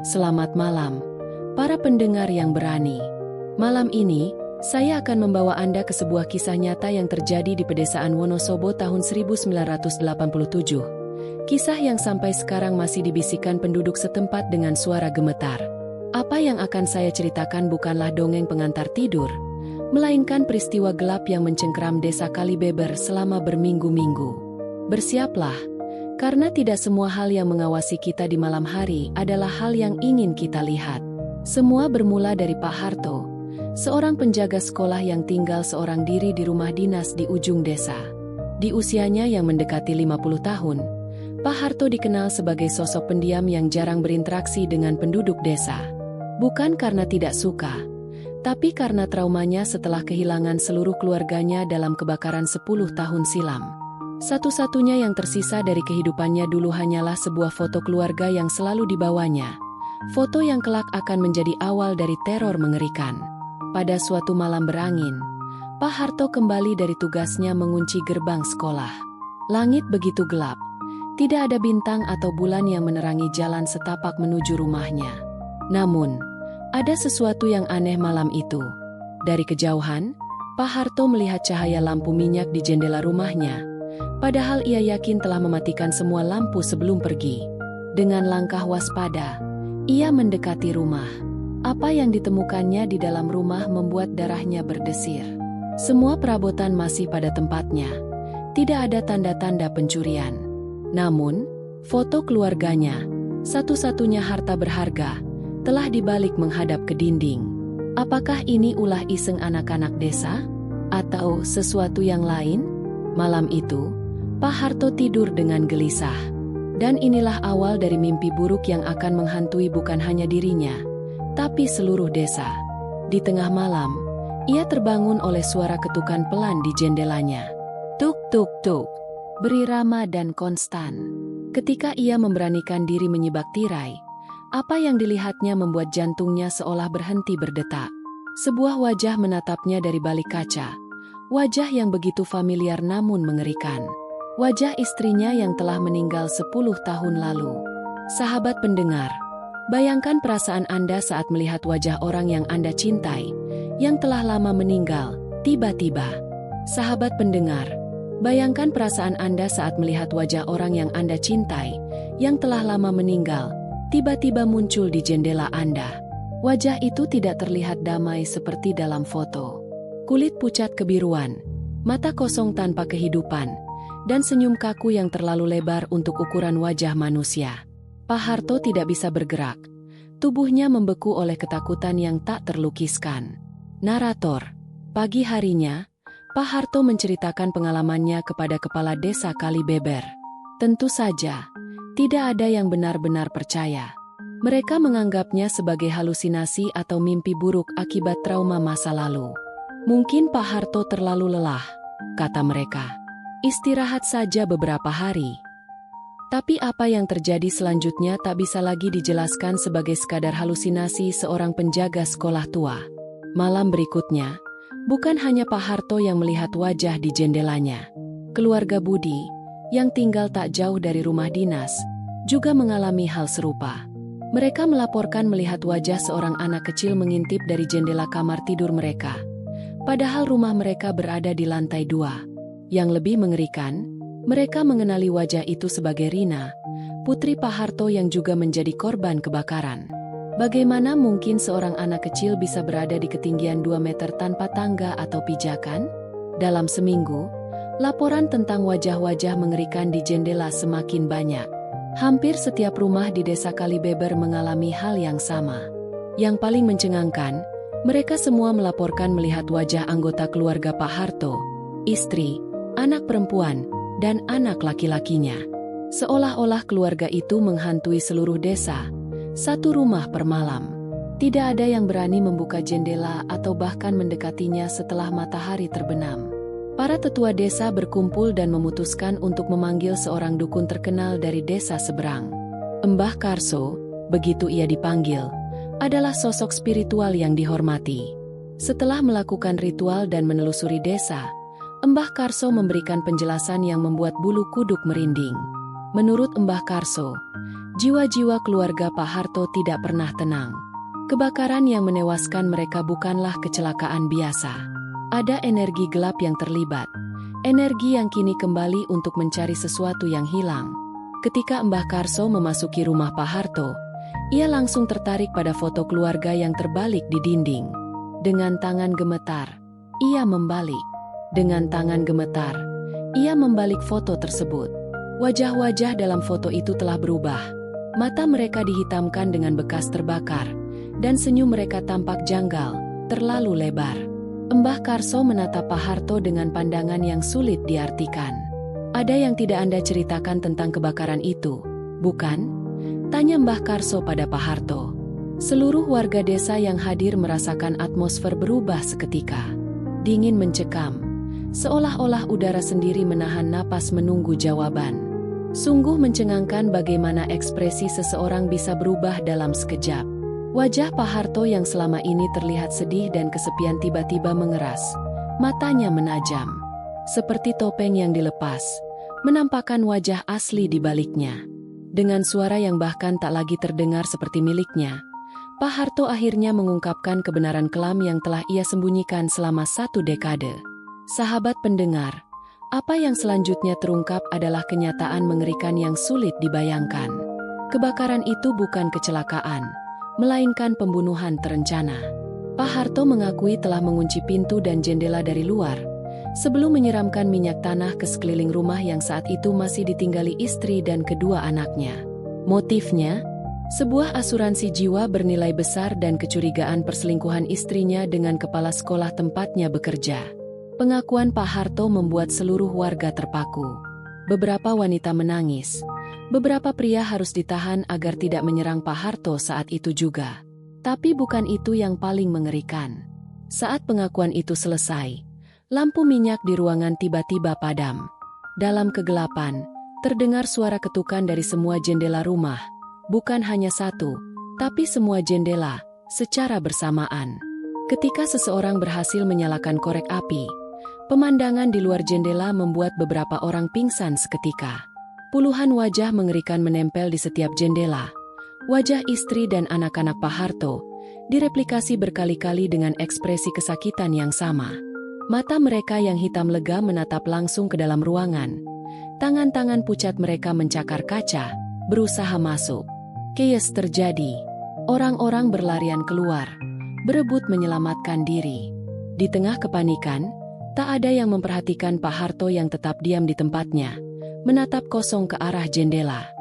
Selamat malam, para pendengar yang berani. Malam ini, saya akan membawa Anda ke sebuah kisah nyata yang terjadi di pedesaan Wonosobo tahun 1987. Kisah yang sampai sekarang masih dibisikkan penduduk setempat dengan suara gemetar. Apa yang akan saya ceritakan bukanlah dongeng pengantar tidur, melainkan peristiwa gelap yang mencengkeram desa Kalibeber selama berminggu-minggu. Bersiaplah, karena tidak semua hal yang mengawasi kita di malam hari adalah hal yang ingin kita lihat. Semua bermula dari Pak Harto, seorang penjaga sekolah yang tinggal seorang diri di rumah dinas di ujung desa. Di usianya yang mendekati 50 tahun, Pak Harto dikenal sebagai sosok pendiam yang jarang berinteraksi dengan penduduk desa. Bukan karena tidak suka, tapi karena traumanya setelah kehilangan seluruh keluarganya dalam kebakaran 10 tahun silam. Satu-satunya yang tersisa dari kehidupannya dulu hanyalah sebuah foto keluarga yang selalu dibawanya. Foto yang kelak akan menjadi awal dari teror mengerikan. Pada suatu malam berangin, Pak Harto kembali dari tugasnya mengunci gerbang sekolah. Langit begitu gelap, tidak ada bintang atau bulan yang menerangi jalan setapak menuju rumahnya. Namun, ada sesuatu yang aneh malam itu. Dari kejauhan, Pak Harto melihat cahaya lampu minyak di jendela rumahnya. Padahal ia yakin telah mematikan semua lampu sebelum pergi. Dengan langkah waspada, ia mendekati rumah. Apa yang ditemukannya di dalam rumah membuat darahnya berdesir. Semua perabotan masih pada tempatnya. Tidak ada tanda-tanda pencurian. Namun, foto keluarganya, satu-satunya harta berharga, telah dibalik menghadap ke dinding. Apakah ini ulah iseng anak-anak desa? Atau sesuatu yang lain? Malam itu, Pak Harto tidur dengan gelisah. Dan inilah awal dari mimpi buruk yang akan menghantui bukan hanya dirinya, tapi seluruh desa. Di tengah malam, ia terbangun oleh suara ketukan pelan di jendelanya. Tuk tuk tuk, berirama dan konstan. Ketika ia memberanikan diri menyibak tirai, apa yang dilihatnya membuat jantungnya seolah berhenti berdetak. Sebuah wajah menatapnya dari balik kaca. Wajah yang begitu familiar namun mengerikan. Wajah istrinya yang telah meninggal 10 tahun lalu. Sahabat pendengar, bayangkan perasaan Anda saat melihat wajah orang yang Anda cintai, yang telah lama meninggal, tiba-tiba. Sahabat pendengar, bayangkan perasaan Anda saat melihat wajah orang yang Anda cintai, yang telah lama meninggal, tiba-tiba muncul di jendela Anda. Wajah itu tidak terlihat damai seperti dalam foto. Kulit pucat kebiruan, mata kosong tanpa kehidupan, dan senyum kaku yang terlalu lebar untuk ukuran wajah manusia. Pak Harto tidak bisa bergerak. Tubuhnya membeku oleh ketakutan yang tak terlukiskan. Narator. Pagi harinya, Pak Harto menceritakan pengalamannya kepada kepala desa Kalibeber. Tentu saja, tidak ada yang benar-benar percaya. Mereka menganggapnya sebagai halusinasi atau mimpi buruk akibat trauma masa lalu. Mungkin Pak Harto terlalu lelah, kata mereka. Istirahat saja beberapa hari. Tapi apa yang terjadi selanjutnya tak bisa lagi dijelaskan sebagai sekadar halusinasi seorang penjaga sekolah tua. Malam berikutnya, bukan hanya Pak Harto yang melihat wajah di jendelanya. Keluarga Budi, yang tinggal tak jauh dari rumah dinas, juga mengalami hal serupa. Mereka melaporkan melihat wajah seorang anak kecil mengintip dari jendela kamar tidur mereka. Padahal rumah mereka berada di lantai 2. Yang lebih mengerikan, mereka mengenali wajah itu sebagai Rina, putri Pak Harto yang juga menjadi korban kebakaran. Bagaimana mungkin seorang anak kecil bisa berada di ketinggian 2 meter tanpa tangga atau pijakan? Dalam seminggu, laporan tentang wajah-wajah mengerikan di jendela semakin banyak. Hampir setiap rumah di desa Kalibeber mengalami hal yang sama. Yang paling mencengangkan, mereka semua melaporkan melihat wajah anggota keluarga Pak Harto, istri, anak perempuan, dan anak laki-lakinya. Seolah-olah keluarga itu menghantui seluruh desa, satu rumah per malam. Tidak ada yang berani membuka jendela atau bahkan mendekatinya setelah matahari terbenam. Para tetua desa berkumpul dan memutuskan untuk memanggil seorang dukun terkenal dari desa seberang. Mbah Karso, begitu ia dipanggil, adalah sosok spiritual yang dihormati. Setelah melakukan ritual dan menelusuri desa, Mbah Karso memberikan penjelasan yang membuat bulu kuduk merinding. Menurut Mbah Karso, Jiwa-jiwa keluarga Pak Harto tidak pernah tenang. Kebakaran yang menewaskan mereka bukanlah kecelakaan biasa. Ada energi gelap yang terlibat. Energi yang kini kembali untuk mencari sesuatu yang hilang. Ketika Mbah Karso memasuki rumah Pak Harto, ia langsung tertarik pada foto keluarga yang terbalik di dinding. Dengan tangan gemetar, ia membalik. Dengan tangan gemetar, ia membalik foto tersebut. Wajah-wajah dalam foto itu telah berubah. Mata mereka dihitamkan dengan bekas terbakar, dan senyum mereka tampak janggal, terlalu lebar. Mbah Karso menatap Pak Harto dengan pandangan yang sulit diartikan. "Ada yang tidak Anda ceritakan tentang kebakaran itu, bukan?" tanya Mbah Karso pada Pak Harto. Seluruh warga desa yang hadir merasakan atmosfer berubah seketika. Dingin mencekam, seolah-olah udara sendiri menahan napas menunggu jawaban. Sungguh mencengangkan bagaimana ekspresi seseorang bisa berubah dalam sekejap. Wajah Pak Harto yang selama ini terlihat sedih dan kesepian tiba-tiba mengeras. Matanya menajam, seperti topeng yang dilepas, menampakkan wajah asli di baliknya. Dengan suara yang bahkan tak lagi terdengar seperti miliknya, Pak Harto akhirnya mengungkapkan kebenaran kelam yang telah ia sembunyikan selama 1 dekade. Sahabat pendengar, apa yang selanjutnya terungkap adalah kenyataan mengerikan yang sulit dibayangkan. Kebakaran itu bukan kecelakaan, melainkan pembunuhan terencana. Pak Harto mengakui telah mengunci pintu dan jendela dari luar, sebelum menyiramkan minyak tanah ke sekeliling rumah yang saat itu masih ditinggali istri dan kedua anaknya. Motifnya? Sebuah asuransi jiwa bernilai besar dan kecurigaan perselingkuhan istrinya dengan kepala sekolah tempatnya bekerja. Pengakuan Pak Harto membuat seluruh warga terpaku. Beberapa wanita menangis. Beberapa pria harus ditahan agar tidak menyerang Pak Harto saat itu juga. Tapi bukan itu yang paling mengerikan. Saat pengakuan itu selesai, lampu minyak di ruangan tiba-tiba padam. Dalam kegelapan, terdengar suara ketukan dari semua jendela rumah. Bukan hanya satu, tapi semua jendela, secara bersamaan. Ketika seseorang berhasil menyalakan korek api, pemandangan di luar jendela membuat beberapa orang pingsan seketika. Puluhan wajah mengerikan menempel di setiap jendela. Wajah istri dan anak-anak Pak Harto direplikasi berkali-kali dengan ekspresi kesakitan yang sama. Mata mereka yang hitam lega menatap langsung ke dalam ruangan. Tangan-tangan pucat mereka mencakar kaca, berusaha masuk. Chaos terjadi. Orang-orang berlarian keluar, berebut menyelamatkan diri. Di tengah kepanikan, tak ada yang memperhatikan Pak Harto yang tetap diam di tempatnya, menatap kosong ke arah jendela.